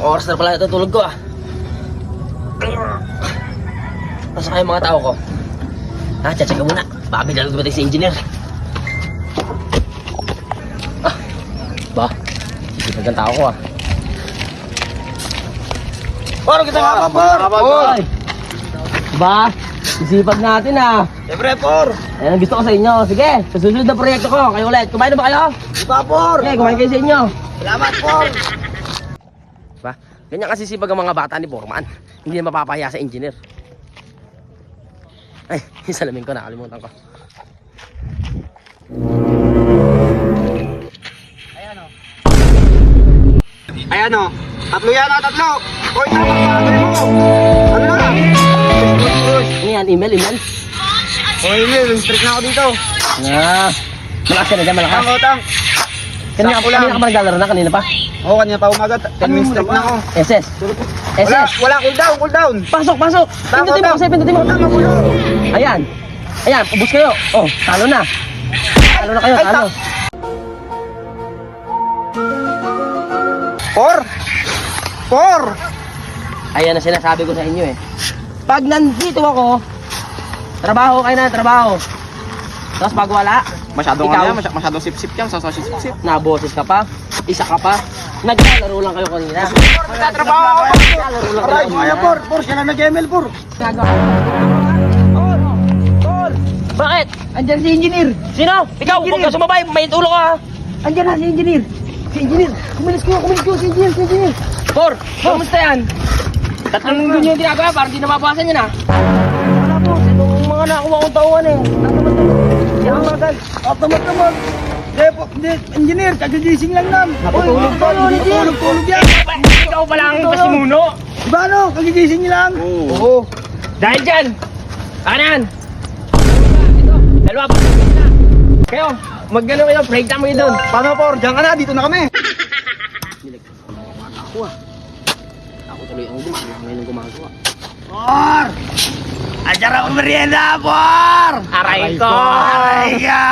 Oras na pala natutulog ko ah. Nasaan kayo mga tao ko? Check ka muna. Baka bigla lang dumating si engineer. Sisipag ang tao ko ah. Por, kita nga pa, Por! Ba, sisipag natin ah. Siyempre, Por! Ayan ang gusto ko sa inyo. Sige, sa susunod na proyekto ko, kayo ulit. Kumain na ba kayo? Diba, Por? Sige, kumain kayo sa inyo. Salamat, Por! Ba, ganyan kasi sipag ang mga bata ni Borman. Hindi na mapapaya sa engineer. Ay, yung salamin ko, nakalimutan ko. Ayan o. Tatlo yan o, tatlo! Hoy, tama ka mo! Ano na? Ano yan, email? Hoy, Emil, strict na ako dito. Malakas ka na dyan, malakas. Utang! Kanina ka ba naglalaro na? Kanina pa? Oo, kanina pa umaga. 10 minutes strict na ako. SS. Wala, cool down! Pasok! Pindutin mo kasi, pindutin mo. Tama, pulo! Ayan, ubos kayo. Oh, talo na. Talo na kayo, talo. Por! Ayan ang sinasabi ko sa inyo eh. Pag nandito ako, trabaho kayo na, trabaho. Tapos pag wala, Masyadong ikaw, masyadong sip-sip yan, sip-sip. naboses ka pa, isa ka pa, naglalaro lang kayo kanina. Nagtatrabaho ako! Naglalaro lang kayo kanina. Por, siya lang nag-ML, Por! Bakit? Andyan si engineer. Sino? Ikaw, huwag ka sumabay, may tulo ka ha. Andyan na si engineer. Si engineer. Kumilis ko si engineer. Por, kamusta yan? Tatlong linggo nyo yung ginagawa, parang di nababawasan yun ha. Wala po. Itong mga nakuha kong tauhan eh. Yan bagal. Tamad. Hindi, engineer, kagigising lang nam. Natutulog pa, Tulog yan. Ikaw pala ang pasimuno. Diba ano, kagigising niya lang. Oo. Dahil dyan, kanan. Dalawa pa. Kayo, mag-gano kayo, break time kayo doon. Paano, Por? Diyan ka na, dito na kami. Ako tuloy ang gumawa, ngayon ang gumagawa. Por! Adyara ko merienda, Por! Aray ko! Aray ka!